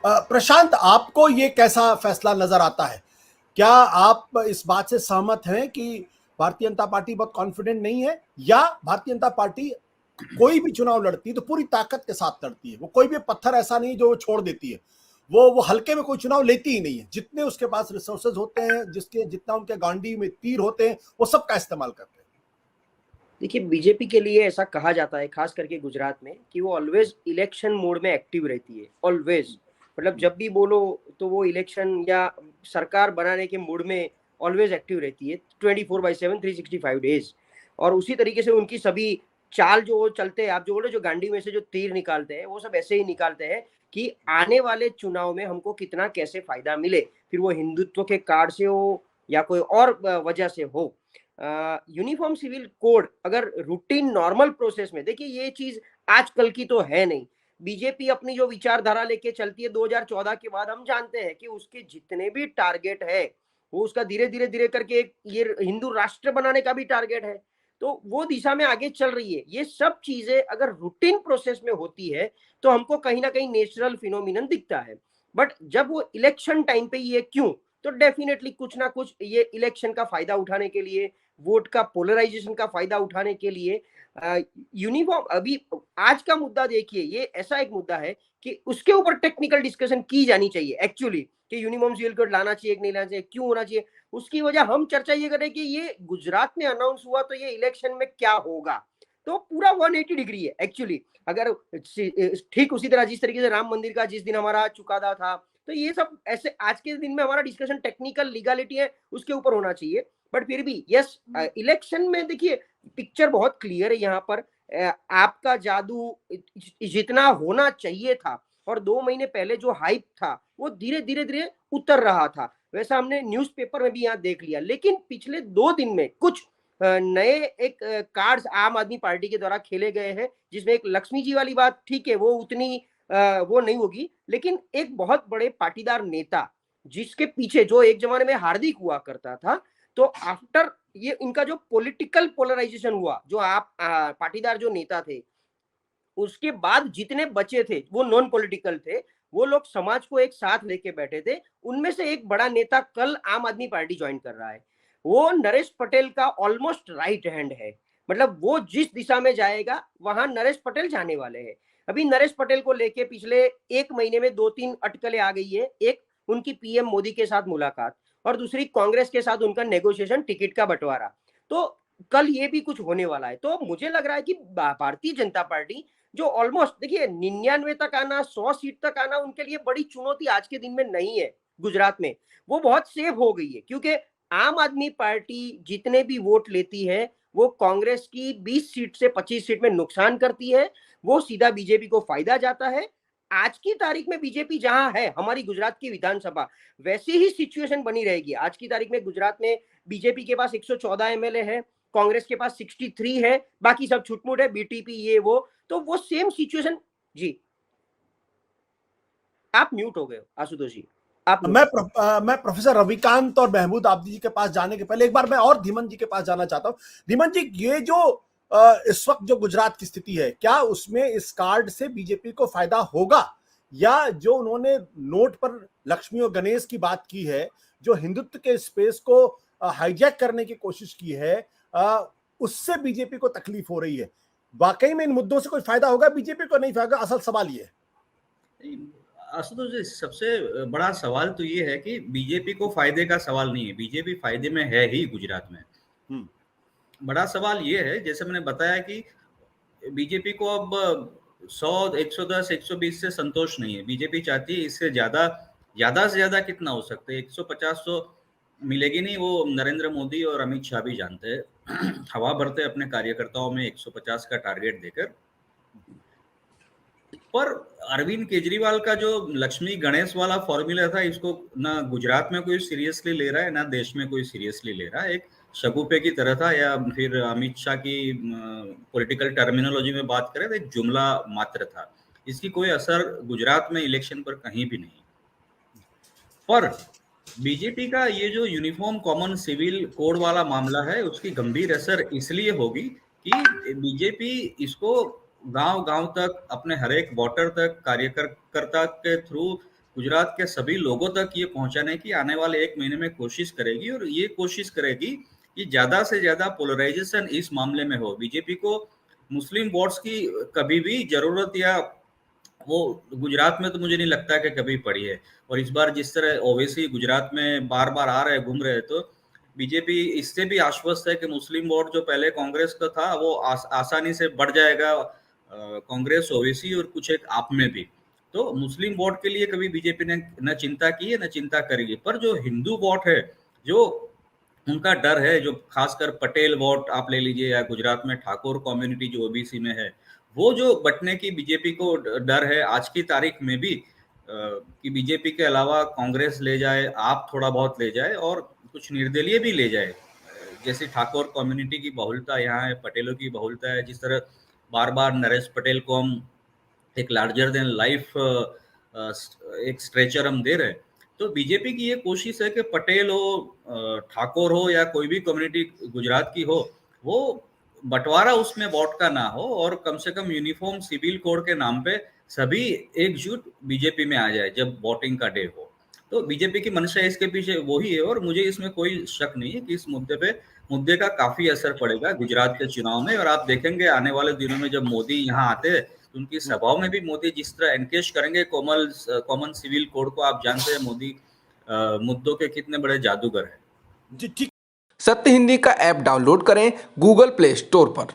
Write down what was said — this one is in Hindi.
प्रशांत, आपको ये कैसा फैसला नजर आता है? क्या आप इस बात से सहमत हैं कि भारतीय जनता पार्टी बहुत कॉन्फिडेंट नहीं है, या भारतीय जनता पार्टी कोई भी चुनाव लड़ती है तो पूरी ताकत के साथ लड़ती है? वो कोई भी पत्थर ऐसा नहीं जो वो छोड़ देती है। वो हल्के में कोई चुनाव लेती ही नहीं है। जितने उसके पास रिसोर्सेज होते हैं, जिसके जितना उनके गांडी में तीर होते हैं, वो सबका इस्तेमाल करते हैं। देखिए, बीजेपी के लिए ऐसा कहा जाता है, खास करके गुजरात में, कि वो ऑलवेज इलेक्शन मोड में एक्टिव रहती है। ऑलवेज, मतलब जब भी बोलो तो वो इलेक्शन या सरकार बनाने के मूड में ऑलवेज एक्टिव रहती है, 24/7, 365 डेज। और उसी तरीके से उनकी सभी चाल जो वो चलते हैं, आप जो बोले जो गांडी में से जो तीर निकालते हैं, वो सब ऐसे ही निकालते हैं कि आने वाले चुनाव में हमको कितना कैसे फायदा मिले, फिर वो हिंदुत्व के कार्ड से हो या कोई और वजह से हो। यूनिफॉर्म सिविल कोड अगर रूटीन नॉर्मल प्रोसेस में, देखिए ये चीज आजकल की तो है नहीं। बीजेपी अपनी जो विचारधारा लेके चलती है 2014 के बाद, हम जानते हैं कि उसके जितने भी टारगेट है, वो उसका धीरे धीरे धीरे करके एक ये हिंदू राष्ट्र बनाने का भी टारगेट है। तो वो दिशा में आगे चल रही है। ये सब चीजें अगर रूटीन प्रोसेस में होती है तो हमको कहीं ना कहीं नेचुरल फिनोमिनन दिखता है। बट जब वो इलेक्शन टाइम पे ये क्यों, तो डेफिनेटली कुछ ना कुछ ये इलेक्शन का फायदा उठाने के लिए, वोट का पोलराइजेशन का फायदा उठाने के लिए यूनिफॉर्म, अभी आज का मुद्दा देखिए, ये ऐसा एक मुद्दा है कि उसके ऊपर टेक्निकल डिस्कशन की जानी चाहिए एक्चुअली, कि यूनिफॉर्म सिविल कोड लाना चाहिए कि नहीं लाना चाहिए, क्यों होना चाहिए। उसकी वजह हम चर्चा ये करें कि ये गुजरात में अनाउंस हुआ तो ये इलेक्शन में क्या होगा। तो पूरा 180 डिग्री है एक्चुअली। अगर ठीक उसी तरह जिस तरीके से राम मंदिर का जिस दिन हमारा चुकादा था, तो ये सब ऐसे आज के दिन में हमारा डिस्कशन टेक्निकल लीगलिटी है उसके ऊपर होना चाहिए। बट फिर भी यस, इलेक्शन में देखिए पिक्चर बहुत क्लियर है यहाँ पर। आपका जादू जितना होना चाहिए था और 2 महीने पहले जो हाइप था वो धीरे धीरे धीरे उतर रहा था, वैसा हमने न्यूज़पेपर में भी यहाँ देख लिया। लेकिन पिछले 2 दिन में कुछ नए एक कार्ड्स आम आदमी पार्टी के द्वारा खेले गए हैं, जिसमें एक लक्ष्मी जी वाली बात, ठीक है वो उतनी वो नहीं होगी, लेकिन एक बहुत बड़े पाटीदार नेता जिसके पीछे जो एक जमाने में हार्दिक हुआ करता था, तो आफ्टर ये इनका जो पॉलिटिकल पोलराइजेशन हुआ, जो आप पाटीदार जो नेता थे, उसके बाद जितने बचे थे वो नॉन पॉलिटिकल थे, वो लोग समाज को एक साथ लेके बैठे थे। उनमें से एक बड़ा नेता कल आम आदमी पार्टी ज्वाइन कर रहा है। वो नरेश पटेल का ऑलमोस्ट राइट हैंड है। मतलब वो जिस दिशा में जाएगा वहां नरेश पटेल जाने वाले हैं। अभी नरेश पटेल को लेके पिछले 1 महीने में 2-3 अटकलें आ गई है। एक, उनकी पीएम मोदी के साथ मुलाकात, और दूसरी कांग्रेस के साथ उनका नेगोशिएशन, टिकट का बंटवारा। तो कल ये भी कुछ होने वाला है। तो मुझे लग रहा है कि भारतीय जनता पार्टी जो ऑलमोस्ट देखिए 99 तक आना, 100 सीट तक आना उनके लिए बड़ी चुनौती आज के दिन में नहीं है गुजरात में। वो बहुत सेफ हो गई है, क्योंकि आम आदमी पार्टी जितने भी वोट लेती है वो कांग्रेस की 20 सीट से 25 सीट में नुकसान करती है। वो सीधा बीजेपी को फायदा जाता है। आज की तारीख में बीजेपी जहां है, हमारी गुजरात की विधानसभा, वैसी ही सिचुएशन बनी रहेगी। आज की तारीख में गुजरात में बीजेपी के पास 114 एमएलए है, कांग्रेस के पास 63 है, बाकी सब छुटमुट है, बीटीपी ये वो। तो वो सेम सिचुएशन। जी, आप म्यूट हो गए आशुतोष जी, आप म्यूट। मैं प्रोफेसर रविकांत और महमूद आबदी जी के पास जाने के पहले एक बार मैं और धीमन जी के पास जाना चाहता हूं। धीमन जी, ये जो इस वक्त जो गुजरात की स्थिति है, क्या उसमें इस कार्ड से बीजेपी को फायदा होगा, या जो उन्होंने नोट पर लक्ष्मी और गणेश की बात की है, जो हिंदुत्व के स्पेस को हाईजैक करने की कोशिश की है, उससे बीजेपी को तकलीफ हो रही है? वाकई में इन मुद्दों से कोई फायदा होगा बीजेपी को, नहीं फायदा? असल सवाल ये है। आशुतोष जी, सबसे बड़ा सवाल तो ये है कि बीजेपी को फायदे का सवाल नहीं है, बीजेपी फायदे में है ही गुजरात में। बड़ा सवाल ये है, जैसे मैंने बताया कि बीजेपी को अब 100, 110, 120 से संतोष नहीं है। बीजेपी चाहती है इससे ज्यादा से ज्यादा कितना हो सकता है, 150 तो मिलेगी नहीं, वो नरेंद्र मोदी और अमित शाह भी जानते हैं। हवा भरते अपने कार्यकर्ताओं में 150 का टारगेट देकर। पर अरविंद केजरीवाल का जो लक्ष्मी गणेश वाला फॉर्मूला था, इसको ना गुजरात में कोई सीरियसली ले रहा है, ना देश में कोई सीरियसली ले रहा है। एक शगुफे की तरह था, या फिर अमित शाह की पॉलिटिकल टर्मिनोलॉजी में बात करें तो एक जुमला मात्र था। इसकी कोई असर गुजरात में इलेक्शन पर कहीं भी नहीं। पर बीजेपी का ये जो यूनिफॉर्म कॉमन सिविल कोड वाला मामला है, उसकी गंभीर असर इसलिए होगी कि बीजेपी इसको गांव गांव तक, अपने हर एक वोटर तक, कार्यकर्ता के थ्रू गुजरात के सभी लोगों तक ये पहुंचाने की आने वाले 1 महीने में कोशिश करेगी, और ये कोशिश करेगी कि ज्यादा से ज्यादा पोलराइजेशन इस मामले में हो। बीजेपी को मुस्लिम वोट्स की कभी भी जरूरत या वो गुजरात में तो मुझे नहीं लगता कि कभी पड़ी है। और इस बार जिस तरह ओवैसी गुजरात में बार बार आ रहे घूम रहे, तो बीजेपी इससे भी आश्वस्त है कि मुस्लिम वोट जो पहले कांग्रेस का था वो आसानी से बढ़ जाएगा, कांग्रेस ओवैसी और कुछ एक आप में भी। तो मुस्लिम वोट के लिए कभी बीजेपी ने न चिंता की है न चिंता करेगी। पर जो हिंदू वोट है, जो उनका डर है, जो खासकर पटेल वोट आप ले लीजिए, या गुजरात में ठाकुर कम्युनिटी जो ओबीसी में है, वो जो बटने की बीजेपी को डर है आज की तारीख में भी, कि बीजेपी के अलावा कांग्रेस ले जाए, आप थोड़ा बहुत ले जाए और कुछ निर्दलीय भी ले जाए। जैसे ठाकुर कम्युनिटी की बहुलता यहाँ है, पटेलों की बहुलता है, जिस तरह बार बार नरेश पटेल को हम एक लार्जर देन लाइफ एक स्ट्रेचर हम दे रहे हैं। तो बीजेपी की ये कोशिश है कि पटेल हो, ठाकुर हो, या कोई भी कम्युनिटी गुजरात की हो, वो बंटवारा उसमें वोट का ना हो, और कम से कम यूनिफॉर्म सिविल कोड के नाम पे सभी एकजुट बीजेपी में आ जाए जब वोटिंग का डे हो। तो बीजेपी की मंशा इसके पीछे वही है, और मुझे इसमें कोई शक नहीं है कि इस मुद्दे का काफी असर पड़ेगा गुजरात के चुनाव में। और आप देखेंगे आने वाले दिनों में जब मोदी यहाँ आते हैं, तो उनकी सभाओं में भी मोदी जिस तरह एनकेश करेंगे कॉमन सिविल कोड को, आप जानते हैं मोदी मुद्दों के कितने बड़े जादूगर हैं। जी ठीक। सत्य हिंदी का ऐप डाउनलोड करें गूगल प्ले स्टोर पर।